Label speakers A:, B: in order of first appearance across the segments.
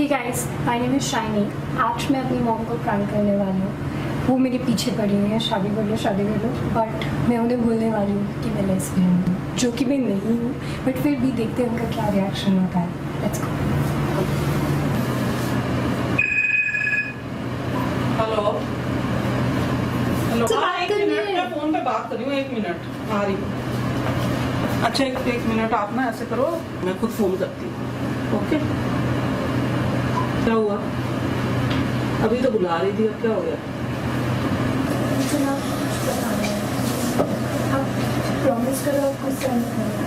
A: Hey guys, my name is Shiny. आज मैं अपनी मॉम को प्रैंक करने वाली हूँ। वो मेरे पीछे पड़ी हुई है, शादी कर लो, बट मैं उन्हें बोलने वाली हूँ कि मैं लेस्बियन हूँ, जो कि मैं नहीं हूँ। बट फिर भी देखते हैं उनका क्या रिएक्शन होता है। Let's go.
B: हेलो हेलो,
A: तो
B: हाँ,
A: बात
B: एक
A: करनी
B: मिनट,
A: है।
B: मैं फोन पे बात कर रही हूँ। एक मिनट आ रही हूँ। अच्छा एक मिनट, आप ना ऐसे करो, मैं खुद फोन करती हूँ। ओके, क्या हुआ? अभी तो बुला रही थी, अब क्या हो गया?
A: आप प्रॉमिस करो आप गुस्सा नहीं करोगे।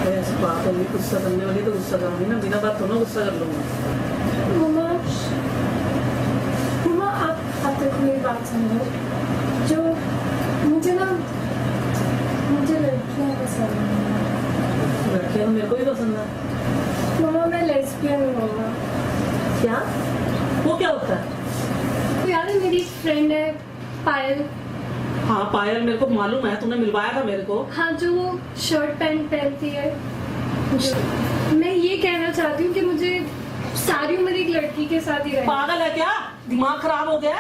B: अरे ऐसी बात होगी, गुस्सा करने वाली तो गुस्सा करूँगी ना, बिना बात थोड़ा गुस्सा कर लूँगा।
A: मम्मा मम्मा आप तक मेरी बात समझो। जो मुझे लड़कियाँ पसंद हैं।
B: लड़कियाँ मेरे को भी पसंद है।
A: मम्मा मैं लेस्बियन हूँ मम्मा।
B: क्या? वो क्या होता है?
A: तो यार मेरी फ्रेंड है पायल।
B: हाँ पायल, मेरे को मालूम है, तुमने मिलवाया था मेरे को।
A: हाँ, जो वो शर्ट पैंट पहनती है। मैं ये कहना चाहती हूँ कि मुझे सारी उम्र एक लड़की के साथ ही रहना।
B: पागल है क्या? दिमाग खराब हो गया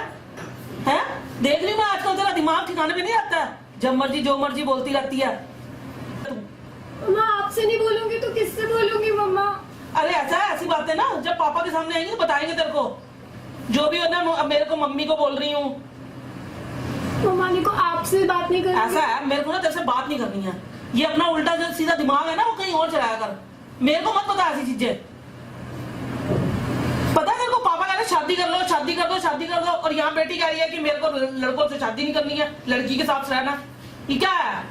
B: है? देख रही हूँ मैं आजकल तेरा दिमाग ठिकाने पे नहीं आता है, जब मर्जी जो मर्जी बोलती रहती है।
A: मम्मा आपसे नहीं बोलूंगी तो किससे बोलूंगी मम्मा?
B: अरे ऐसा है, ऐसी बात है ना, जब पापा के सामने आएंगे तो बताएंगे तेरे को जो भी हो ना। अब मेरे को मम्मी को बोल रही हूँ।
A: मम्मा ने को आपसे बात नहीं करनी।
B: ऐसा है, मेरे को ना तेरे से बात नहीं करनी है। ये अपना उल्टा जो सीधा दिमाग है ना, वो कहीं और चलाया कर। मेरे को मत पता ऐसी चीजें। पता है तेरे को, पापा कह रहे शादी कर लो, शादी कर दो, शादी कर दो, और यहाँ बेटी कह रही है कि मेरे को लड़कों से शादी नहीं करनी है, लड़की के साथ रहना। ये क्या है?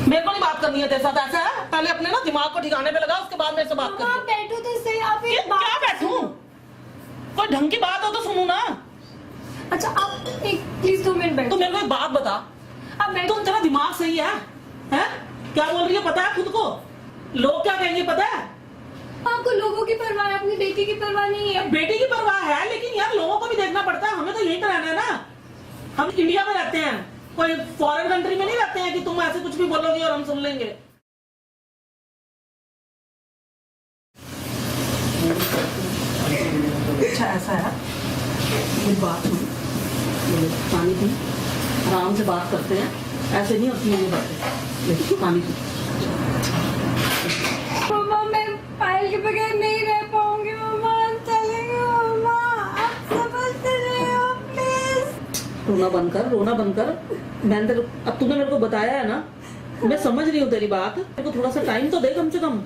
B: मेरे को नहीं बात करनी है तेरे साथ। ऐसा है, पहले अपने ना दिमाग को ठिकाने पे लगा, उसके बाद मेरे से बात कर।
A: आप बैठो तो सही। आप एक
B: क्या बैठूं? कोई ढंग की बात हो तो सुनू ना।
A: अच्छा आप एक प्लीज 2 मिनट बैठो।
B: तो मेरे को एक बात बता,
A: आप बैठो।
B: तुम तेरा दिमाग सही है? हैं? क्या बोल रही है पता है खुद को? लोग क्या कहेंगे पता है?
A: आपको लोगों की परवाह है, अपनी बेटी की परवाह नहीं है।
B: बेटी की परवाह है, लेकिन यार लोगों को भी देखना पड़ता है। हमें तो यही तो रहना है ना। हम इंडिया में रहते हैं, कोई फॉरेन कंट्री में नहीं रहते हैं कि तुम ऐसे कुछ भी बोलोगे और हम सुन लेंगे। अच्छा ऐसा है, मेरी बात सुन, पानी पी, आराम से बात करते हैं, ऐसे नहीं होती है ये बातें। पानी पी।
A: मम्मा मैं पायल के बगैर नहीं रह पाऊंगी। मम्मा चलेंगे मम्मा, आप समझते नहीं हो प्लीज।
B: रोना बंद कर, रोना बंद कर। मैंने अब तूने मेरे को बताया है ना, मैं समझ रही हूँ तेरी बात। मेरे को थोड़ा सा टाइम तो दे कम से कम।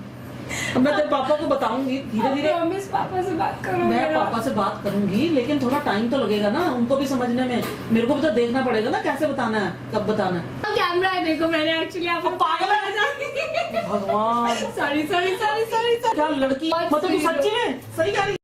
B: अब मैं तेरे पापा को बताऊंगी धीरे धीरे।
A: प्रॉमिस पापा से बात करो।
B: मैं पापा से बात करूंगी, लेकिन थोड़ा टाइम तो लगेगा ना उनको भी समझने में। मेरे को भी तो देखना पड़ेगा ना, कैसे बताना है, कब बताना है।
A: कैमरा है, देखो मैंने एक्चुअली आपको
B: पागल है भगवान।
A: सॉरी
B: क्या लड़की, मतलब तू सच्ची में सही कह रही है?